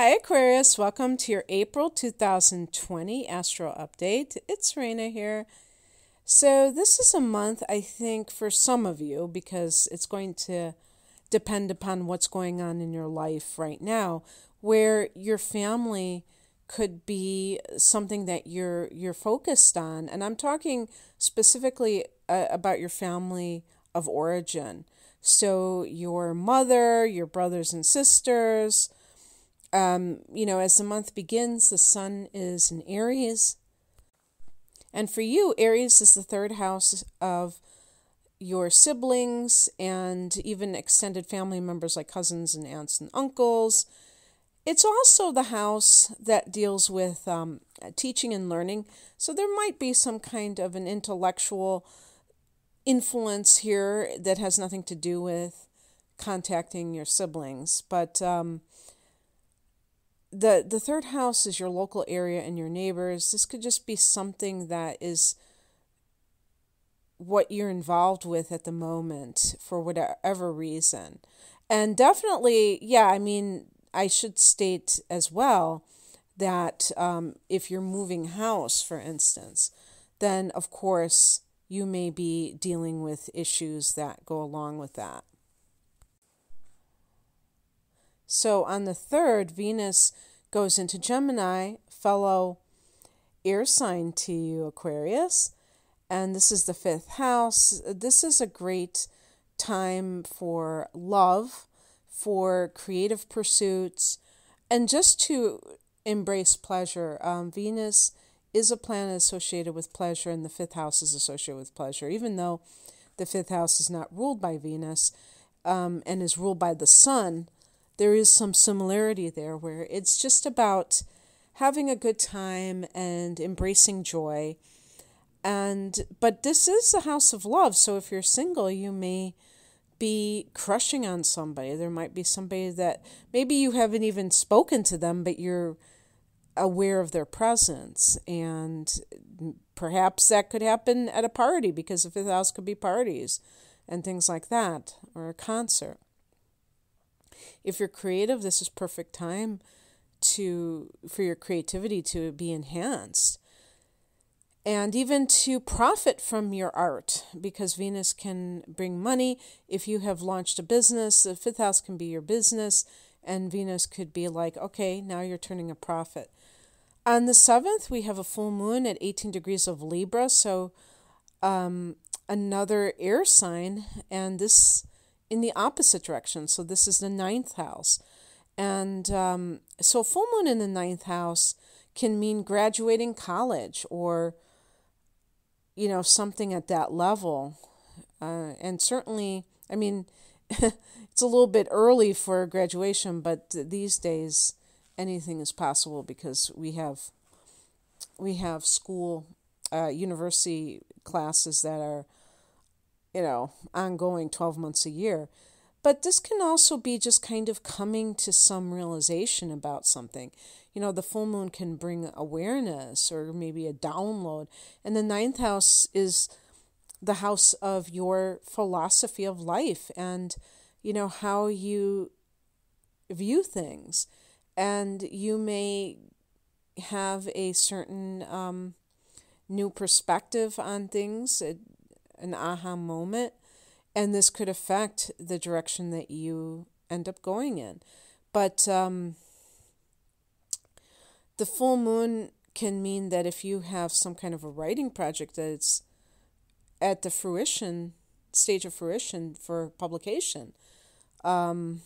Hi Aquarius, welcome to your April 2020 Astro Update. It's Raina here. So this is a month, I think, for some of you, because it's going to depend upon what's going on in your life right now, where your family could be something that you're focused on. And I'm talking specifically about your family of origin. So your mother, your brothers and sisters. As the month begins, the sun is in Aries. And for you, Aries is the third house of your siblings and even extended family members like cousins and aunts and uncles. It's also the house that deals with teaching and learning. So there might be some kind of an intellectual influence here that has nothing to do with contacting your siblings. But the third house is your local area and your neighbors. This could just be something that is what you're involved with at the moment for whatever reason. And definitely, I should state as well that if you're moving house, for instance, then of course you may be dealing with issues that go along with that. So on the 3rd, Venus goes into Gemini, fellow air sign to you, Aquarius. And this is the 5th house. This is a great time for love, for creative pursuits, and just to embrace pleasure. Venus is a planet associated with pleasure, and the 5th house is associated with pleasure, even though the 5th house is not ruled by Venus and is ruled by the sun. There is some similarity there where it's just about having a good time and embracing joy. But this is a house of love, so if you're single, you may be crushing on somebody. There might be somebody that maybe you haven't even spoken to them, but you're aware of their presence. And perhaps that could happen at a party, because the 5th house could be parties and things like that, or a concert. If you're creative, this is perfect time for your creativity to be enhanced and even to profit from your art, because Venus can bring money. If you have launched a business, the 5th house can be your business, and Venus could be like, okay, now you're turning a profit. On the 7th, we have a full moon at 18 degrees of Libra, so another air sign, and this in the opposite direction. So this is the 9th house. And so full moon in the 9th house can mean graduating college or, something at that level. And certainly, it's a little bit early for graduation, but these days anything is possible because we have school, university classes that are ongoing 12 months a year. But this can also be just kind of coming to some realization about something. The full moon can bring awareness or maybe a download. And the 9th house is the house of your philosophy of life and, how you view things. And you may have a certain new perspective on things, an aha moment, and this could affect the direction that you end up going in. But the full moon can mean that if you have some kind of a writing project that it's at the stage of fruition for publication, it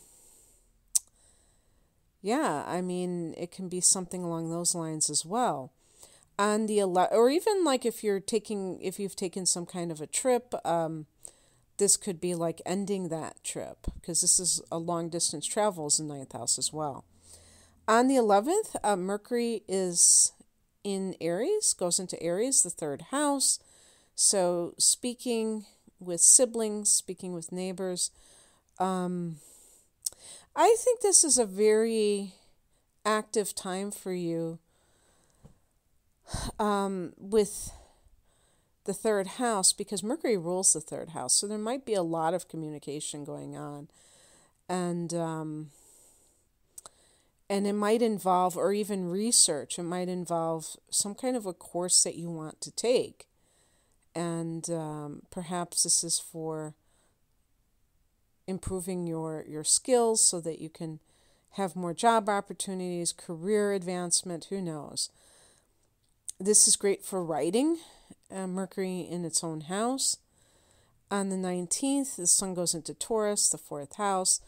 can be something along those lines as well. On the or even like if you've taken some kind of a trip, this could be like ending that trip, because this is a long distance travel is in 9th house as well. On the 11th, Mercury is in Aries, goes into Aries, the 3rd house. So speaking with siblings, speaking with neighbors, I think this is a very active time for you with the 3rd house, because Mercury rules the 3rd house. So there might be a lot of communication going on. And And it might involve, or even research, it might involve some kind of a course that you want to take. And perhaps this is for improving your skills so that you can have more job opportunities, career advancement, who knows. This is great for writing, Mercury in its own house. On the 19th, the sun goes into Taurus, the 4th house.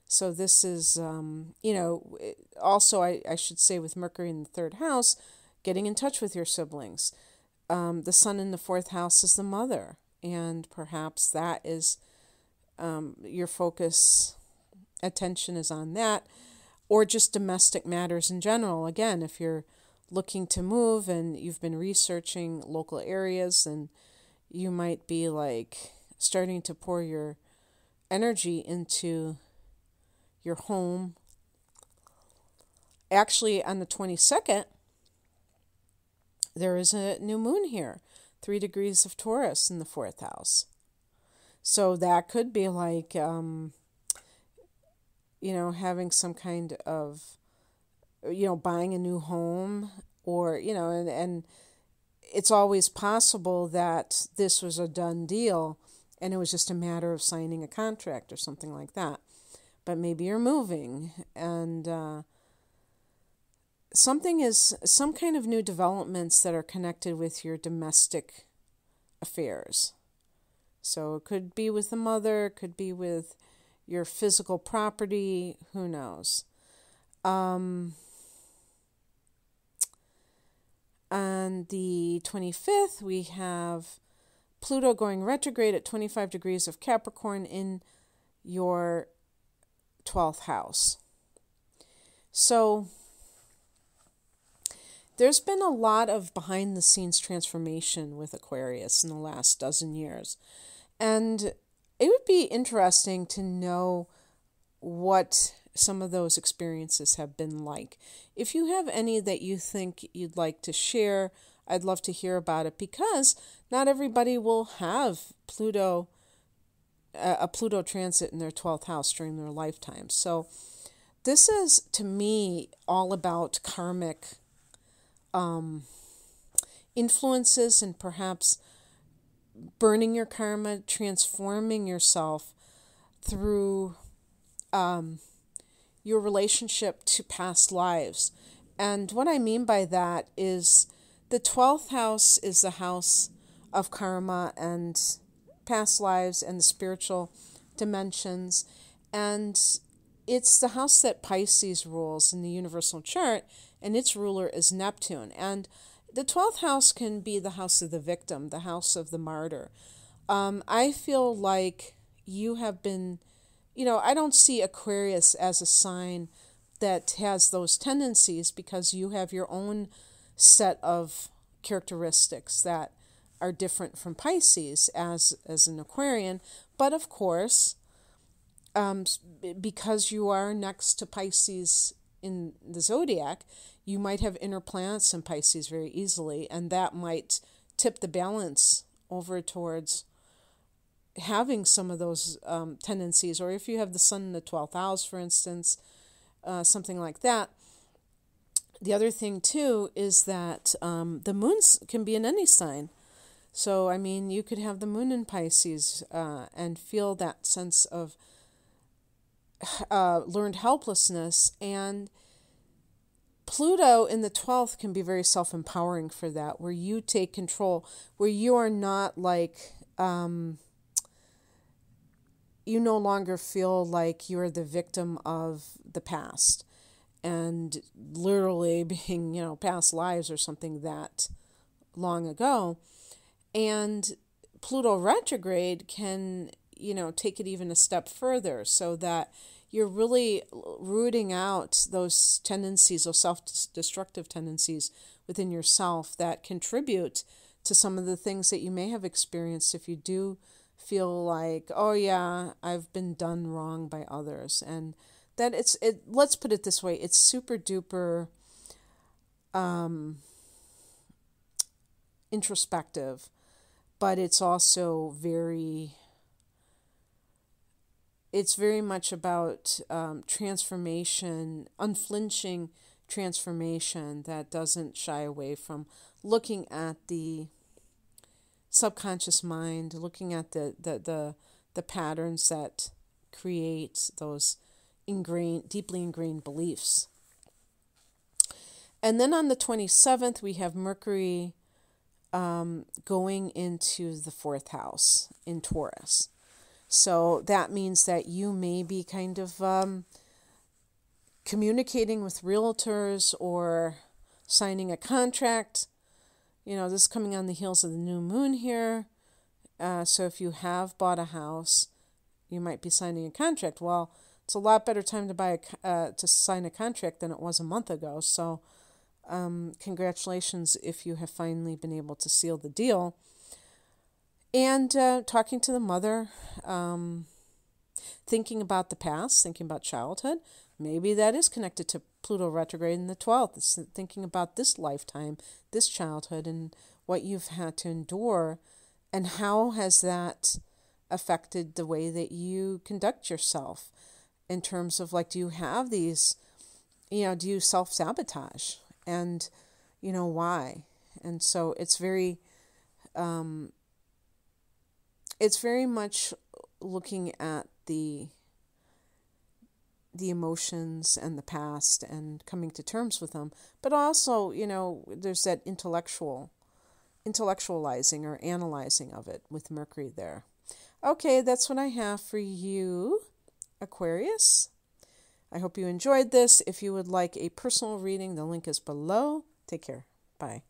So this is, also I should say with Mercury in the 3rd house, getting in touch with your siblings. The sun in the 4th house is the mother, and perhaps that is your focus, attention is on that, or just domestic matters in general. Again, if you're looking to move and you've been researching local areas, and you might be like starting to pour your energy into your home. Actually, on the 22nd, there is a new moon here, 3 degrees of Taurus in the 4th house. So that could be like, having some kind of, buying a new home, or, and it's always possible that this was a done deal and it was just a matter of signing a contract or something like that. But maybe you're moving, and some kind of new developments that are connected with your domestic affairs. So it could be with the mother, it could be with your physical property, who knows. On the 25th, we have Pluto going retrograde at 25 degrees of Capricorn in your 12th house. So there's been a lot of behind the scenes transformation with Aquarius in the last dozen years. And it would be interesting to know what some of those experiences have been like. If you have any that you think you'd like to share, I'd love to hear about it, because not everybody will have a Pluto transit in their 12th house during their lifetime. So this is, to me, all about karmic influences, and perhaps burning your karma, transforming yourself through your relationship to past lives. And what I mean by that is the 12th house is the house of karma and past lives and the spiritual dimensions. And it's the house that Pisces rules in the universal chart, and its ruler is Neptune. And the 12th house can be the house of the victim, the house of the martyr. I feel like you have been, I don't see Aquarius as a sign that has those tendencies, because you have your own set of characteristics that are different from Pisces as an Aquarian. But of course, because you are next to Pisces in the zodiac, you might have inner planets in Pisces very easily, and that might tip the balance over towards having some of those tendencies. Or if you have the sun in the 12th house, for instance, something like that. The other thing, too, is that the moons can be in any sign. So, you could have the moon in Pisces and feel that sense of learned helplessness. And Pluto in the 12th can be very self-empowering for that, where you take control, where you are not like, you no longer feel like you're the victim of the past. And literally being, past lives or something that long ago. And Pluto retrograde can, take it even a step further, so that you're really rooting out those tendencies, those self-destructive tendencies within yourself that contribute to some of the things that you may have experienced if you do feel like, oh yeah, I've been done wrong by others. And that let's put it this way, it's super duper introspective, but it's also very it's very much about transformation, unflinching transformation that doesn't shy away from looking at the subconscious mind, looking at the patterns that create those deeply ingrained beliefs. And then on the 27th, we have Mercury going into the fourth house in Taurus. So that means that you may be kind of communicating with realtors or signing a contract. This is coming on the heels of the new moon here. So if you have bought a house, you might be signing a contract. Well, it's a lot better time to sign a contract than it was a month ago. So congratulations if you have finally been able to seal the deal. And talking to the mother, thinking about the past, thinking about childhood. Maybe that is connected to Pluto retrograde in the 12th. It's thinking about this lifetime, this childhood, and what you've had to endure, and how has that affected the way that you conduct yourself in terms of, like, do you have these, do you self-sabotage? And, why? And so it's very much looking at the emotions and the past and coming to terms with them. But also, there's that intellectualizing or analyzing of it with Mercury there. Okay, that's what I have for you, Aquarius. I hope you enjoyed this. If you would like a personal reading, the link is below. Take care. Bye.